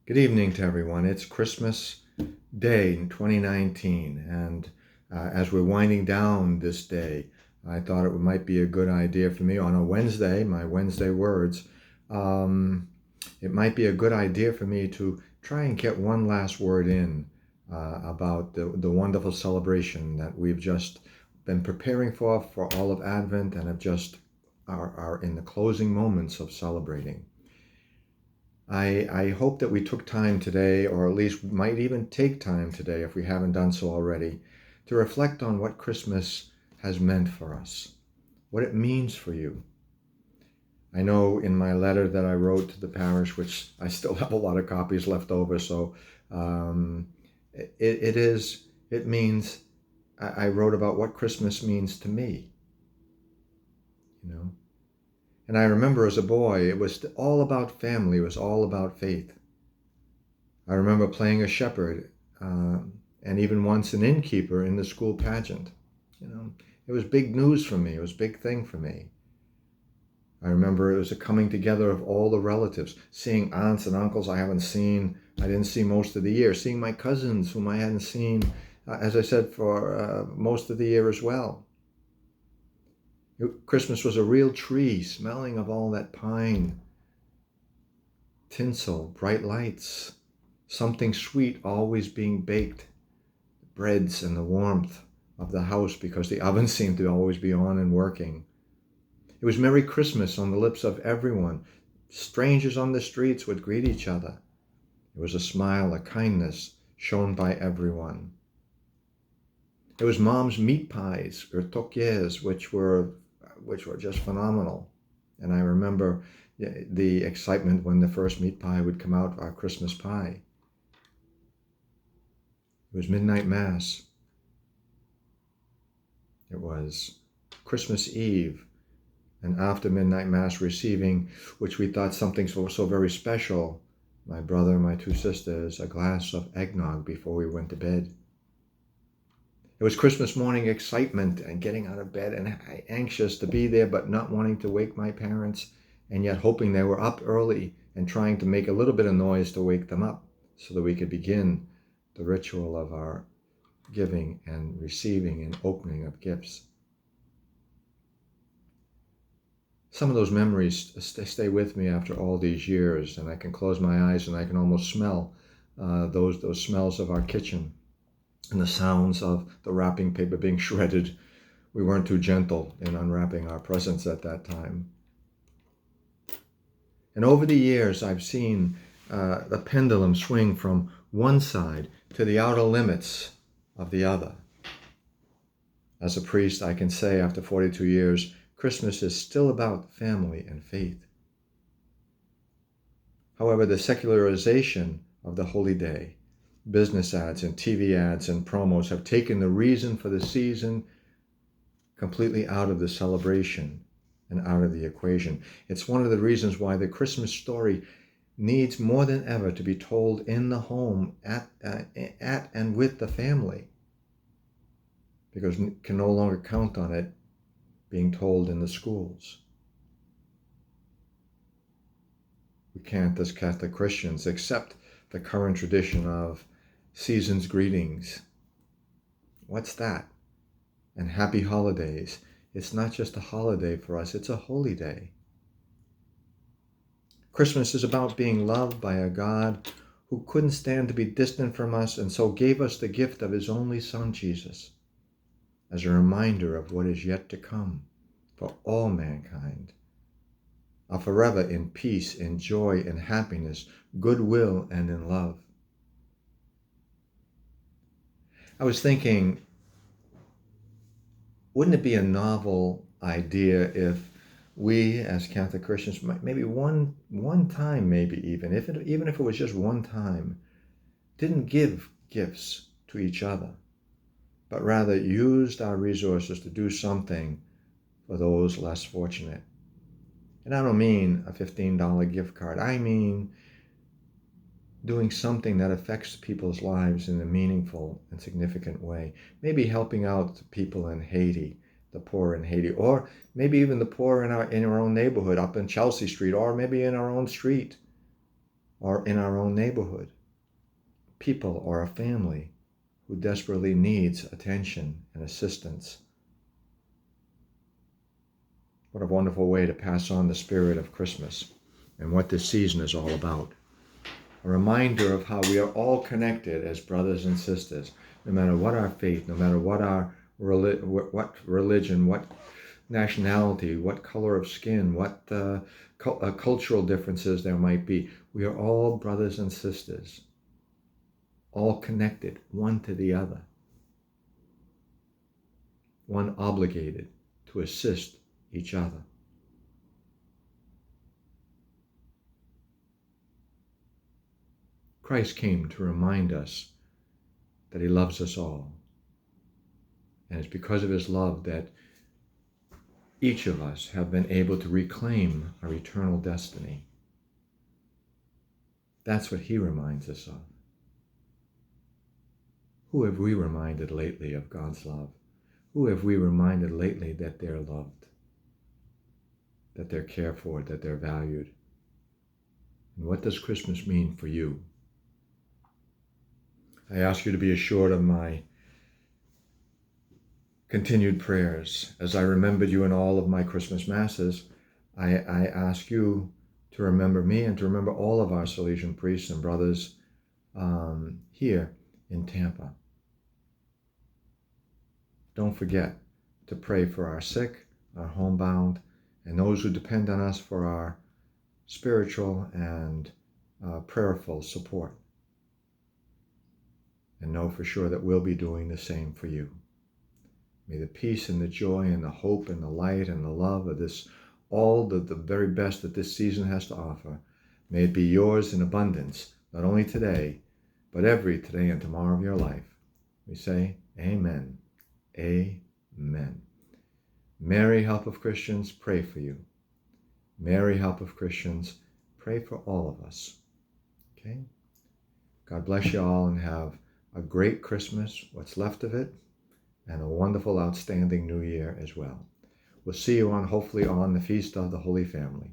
Good evening to everyone. It's Christmas Day in 2019, and as we're winding down this day, I thought it might be a good idea for me on a Wednesday, my Wednesday words. Um, it might be a good idea for me to try and get one last word in about the wonderful celebration that we've just been preparing for all of Advent and have just are in the closing moments of celebrating. I hope that we took time today, or at least might even take time today if we haven't done so already, to reflect on what Christmas has meant for us, what it means for you. I know in my letter that I wrote to the parish, which I still have a lot of copies left over, so um, it means, I wrote about what Christmas means to me, you know. And I remember as a boy, it was all about family, it was all about faith. I remember playing a shepherd uh, and even once an innkeeper in the school pageant. You know, it was big news for me. It was a big thing for me. I remember it was a coming together of all the relatives, seeing aunts and uncles I didn't see most of the year, seeing my cousins whom I hadn't seen, as I said, for most of the year as well. Christmas was a real tree, smelling of all that pine, tinsel, bright lights, something sweet always being baked, breads and the warmth of the house because the oven seemed to always be on and working. It was Merry Christmas on the lips of everyone. Strangers on the streets would greet each other. It was a smile, a kindness shown by everyone. It was Mom's meat pies or tokiers, which were just phenomenal. And I remember the excitement when the first meat pie would come out, our Christmas pie. It was midnight mass. It was Christmas Eve, and after midnight mass receiving, which we thought something so very special, my brother and my two sisters, a glass of eggnog before we went to bed. It was Christmas morning excitement and getting out of bed and anxious to be there, but not wanting to wake my parents, and yet hoping they were up early and trying to make a little bit of noise to wake them up so that we could begin the ritual of our giving and receiving and opening of gifts. Some of those memories stay with me after all these years, and I can close my eyes and I can almost smell those smells of our kitchen and the sounds of the wrapping paper being shredded. We weren't too gentle in unwrapping our presents at that time. And over the years, I've seen the pendulum swing from one side to the outer limits of the other. As a priest, I can say after 42 years, Christmas is still about family and faith. However, the secularization of the holy day, business ads and TV ads and promos have taken the reason for the season completely out of the celebration and out of the equation. It's one of the reasons why the Christmas story needs more than ever to be told in the home at and with the family, because we can no longer count on it being told in the schools. We can't, as Catholic Christians, accept the current tradition of season's greetings. What's that? And happy holidays. It's not just a holiday for us, it's a holy day. Christmas is about being loved by a God who couldn't stand to be distant from us and so gave us the gift of his only Son, Jesus, as a reminder of what is yet to come for all mankind. A forever in peace, in joy, in happiness, goodwill, and in love. I was thinking, wouldn't it be a novel idea if we, as Catholic Christians, maybe one time, maybe even if it was just one time, didn't give gifts to each other, but rather used our resources to do something for those less fortunate. And I don't mean a $15 gift card. I mean doing something that affects people's lives in a meaningful and significant way. Maybe helping out people in Haiti, the poor in Haiti, or maybe even the poor in our own neighborhood up in Chelsea Street, or maybe in our own street, or in our own neighborhood, people or a family who desperately needs attention and assistance. What a wonderful way to pass on the spirit of Christmas and what this season is all about. A reminder of how we are all connected as brothers and sisters, no matter what our faith, no matter what our what religion, what nationality, what color of skin, what cultural differences there might be. We are all brothers and sisters, all connected, one to the other, one obligated to assist each other. Christ came to remind us that he loves us all. And it's because of his love that each of us have been able to reclaim our eternal destiny. That's what he reminds us of. Who have we reminded lately of God's love? Who have we reminded lately that they're loved, that they're cared for, that they're valued? And what does Christmas mean for you? I ask you to be assured of my continued prayers. As I remembered you in all of my Christmas masses, I ask you to remember me and to remember all of our Salesian priests and brothers here in Tampa. Don't forget to pray for our sick, our homebound, and those who depend on us for our spiritual and prayerful support. And know for sure that we'll be doing the same for you. May the peace and the joy and the hope and the light and the love of this, all the very best that this season has to offer, may it be yours in abundance, not only today, but every today and tomorrow of your life. We say, Amen. Amen. Mary, help of Christians, pray for you. Mary, help of Christians, pray for all of us. Okay? God bless you all and have a great Christmas, what's left of it, and a wonderful, outstanding New Year as well. We'll see you hopefully on the Feast of the Holy Family.